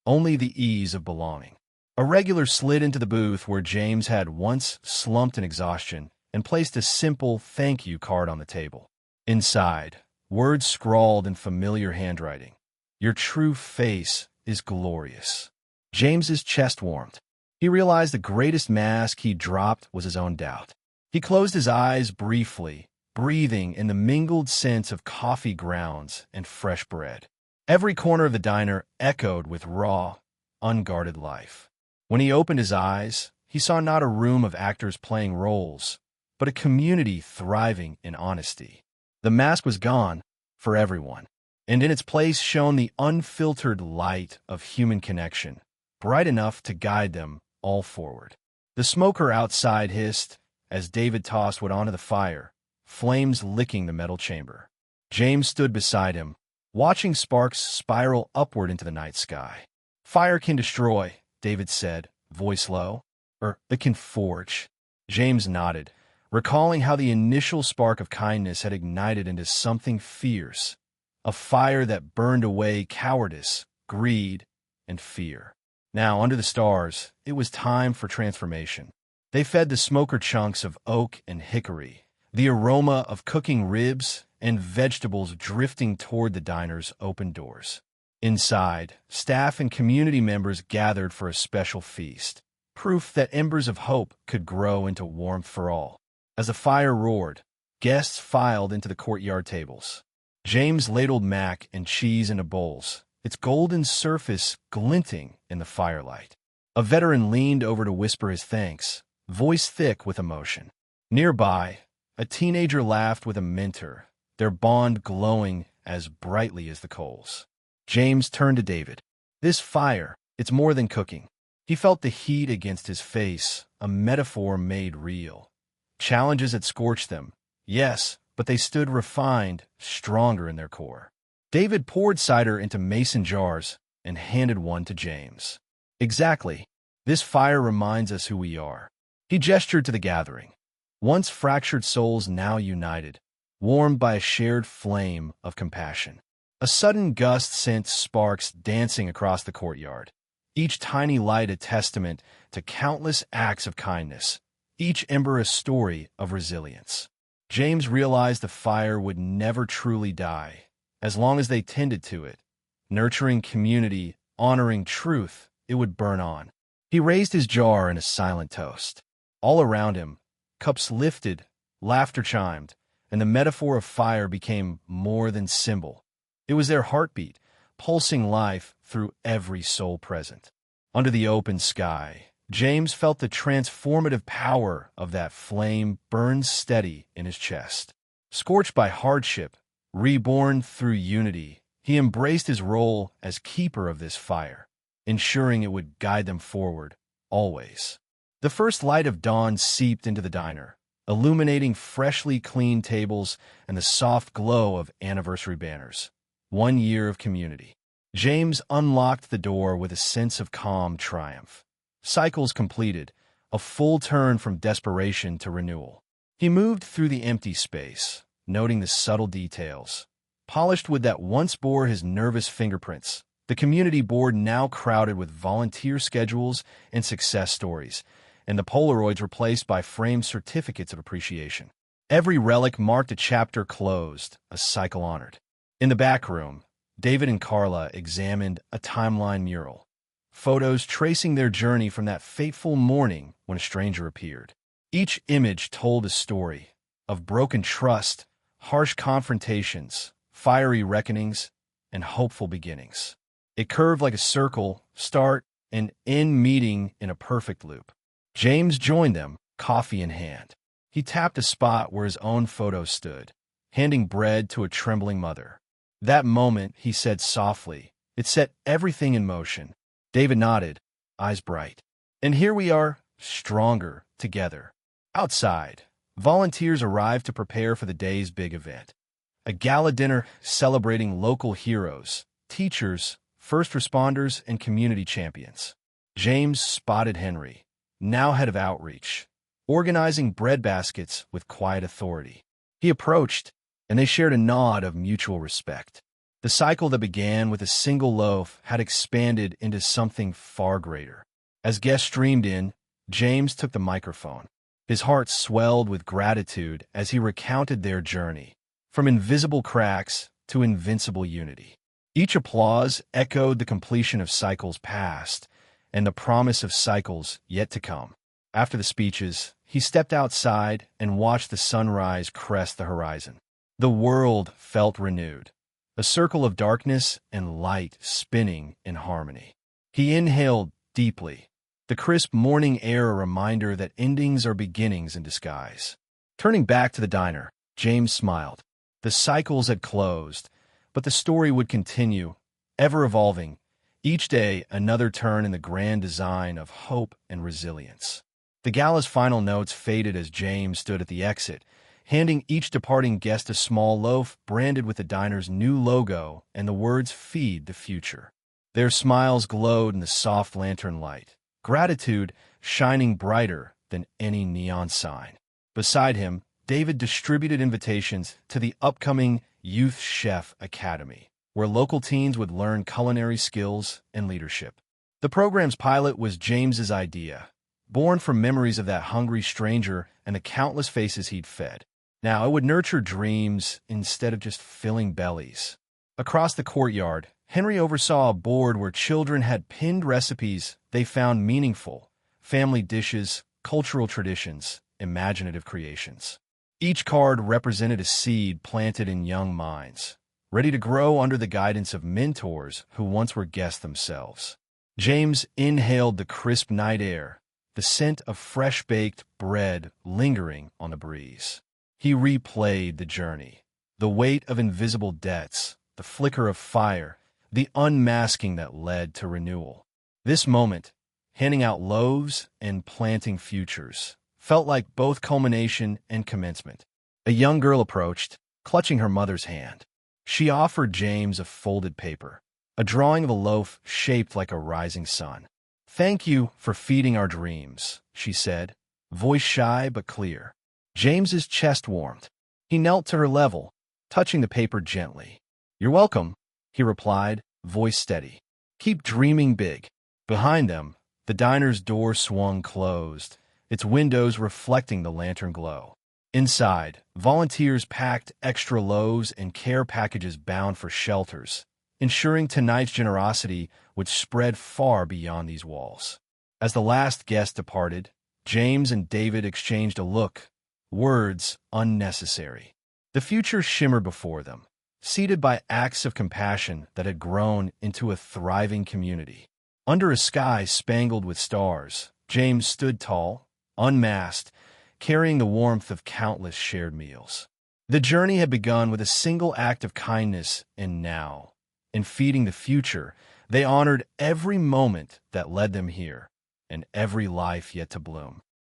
only the ease of belonging. A regular slid into the booth where James had once slumped in exhaustion and placed a simple thank you card on the table. Inside, words scrawled in familiar handwriting. "Your true face is glorious." James's chest warmed. He realized the greatest mask he dropped was his own doubt. He closed his eyes briefly, breathing in the mingled scents of coffee grounds and fresh bread. Every corner of the diner echoed with raw, unguarded life. When he opened his eyes, he saw not a room of actors playing roles, but a community thriving in honesty. The mask was gone for everyone, and in its place shone the unfiltered light of human connection, bright enough to guide them all forward. The smoker outside hissed as David tossed wood onto the fire, flames licking the metal chamber. James stood beside him, watching sparks spiral upward into the night sky. "Fire can destroy," David said, voice low. "Or it can forge." James nodded, recalling how the initial spark of kindness had ignited into something fierce, a fire that burned away cowardice, greed, and fear. Now, under the stars, it was time for transformation. They fed the smoker chunks of oak and hickory, the aroma of cooking ribs and vegetables drifting toward the diner's open doors. Inside, staff and community members gathered for a special feast, proof that embers of hope could grow into warmth for all. As the fire roared, guests filed into the courtyard tables. James ladled mac and cheese into bowls, its golden surface glinting in the firelight. A veteran leaned over to whisper his thanks, voice thick with emotion. Nearby, a teenager laughed with a mentor, their bond glowing as brightly as the coals. James turned to David. "This fire, it's more than cooking." He felt the heat against his face, a metaphor made real. Challenges had scorched them, yes, but they stood refined, stronger in their core. David poured cider into mason jars and handed one to James. "Exactly. This fire reminds us who we are." He gestured to the gathering. Once fractured souls now united, warmed by a shared flame of compassion. A sudden gust sent sparks dancing across the courtyard, each tiny light a testament to countless acts of kindness, each ember a story of resilience. James realized the fire would never truly die, as long as they tended to it, nurturing community, honoring truth, it would burn on. He raised his jar in a silent toast. All around him, cups lifted, laughter chimed, and the metaphor of fire became more than symbol. It was their heartbeat, pulsing life through every soul present. Under the open sky, James felt the transformative power of that flame burn steady in his chest. Scorched by hardship, reborn through unity, he embraced his role as keeper of this fire, ensuring it would guide them forward, always. The first light of dawn seeped into the diner, illuminating freshly cleaned tables and the soft glow of anniversary banners. 1 year of community. James unlocked the door with a sense of calm triumph. Cycles completed, a full turn from desperation to renewal. He moved through the empty space, noting the subtle details. Polished wood that once bore his nervous fingerprints, the community board now crowded with volunteer schedules and success stories, and the Polaroids replaced by framed certificates of appreciation. Every relic marked a chapter closed, a cycle honored. In the back room, David and Carla examined a timeline mural, photos tracing their journey from that fateful morning when a stranger appeared. Each image told a story of broken trust, harsh confrontations, fiery reckonings, and hopeful beginnings. It curved like a circle, start and end meeting in a perfect loop. James joined them, coffee in hand. He tapped a spot where his own photo stood, handing bread to a trembling mother. That moment, he said softly, it set everything in motion. David nodded, eyes bright. And here we are, stronger, together. Outside, volunteers arrived to prepare for the day's big event. A gala dinner celebrating local heroes, teachers, first responders, and community champions. James spotted Henry, now head of outreach, organizing bread baskets with quiet authority. He approached, and they shared a nod of mutual respect. The cycle that began with a single loaf had expanded into something far greater. As guests streamed in, James took the microphone. His heart swelled with gratitude as he recounted their journey, from invisible cracks to invincible unity. Each applause echoed the completion of cycles past and the promise of cycles yet to come. After the speeches, he stepped outside and watched the sunrise crest the horizon. The world felt renewed, a circle of darkness and light spinning in harmony. He inhaled deeply, the crisp morning air a reminder that endings are beginnings in disguise. Turning back to the diner, James smiled. The cycles had closed, but the story would continue, ever evolving, each day another turn in the grand design of hope and resilience. The gala's final notes faded as James stood at the exit, handing each departing guest a small loaf branded with the diner's new logo and the words, "Feed the Future." Their smiles glowed in the soft lantern light, gratitude shining brighter than any neon sign. Beside him, David distributed invitations to the upcoming Youth Chef Academy, where local teens would learn culinary skills and leadership. The program's pilot was James's idea, born from memories of that hungry stranger and the countless faces he'd fed. Now it would nurture dreams instead of just filling bellies. Across the courtyard, Henry oversaw a board where children had pinned recipes they found meaningful, family dishes, cultural traditions, imaginative creations. Each card represented a seed planted in young minds, ready to grow under the guidance of mentors who once were guests themselves. James inhaled the crisp night air, the scent of fresh-baked bread lingering on the breeze. He replayed the journey, the weight of invisible debts, the flicker of fire, the unmasking that led to renewal. This moment, handing out loaves and planting futures, felt like both culmination and commencement. A young girl approached, clutching her mother's hand. She offered James a folded paper, a drawing of a loaf shaped like a rising sun. "Thank you for feeding our dreams," she said, voice shy but clear. James's chest warmed. He knelt to her level, touching the paper gently. "You're welcome," he replied, voice steady. "Keep dreaming big." Behind them, the diner's door swung closed, its windows reflecting the lantern glow. Inside, volunteers packed extra loaves and care packages bound for shelters, ensuring tonight's generosity would spread far beyond these walls. As the last guest departed, James and David exchanged a look, words unnecessary. The future shimmered before them, seated by acts of compassion that had grown into a thriving community. Under a sky spangled with stars, James stood tall, unmasked, carrying the warmth of countless shared meals. The journey had begun with a single act of kindness, and now, in feeding the future, they honored every moment that led them here, and every life yet to bloom.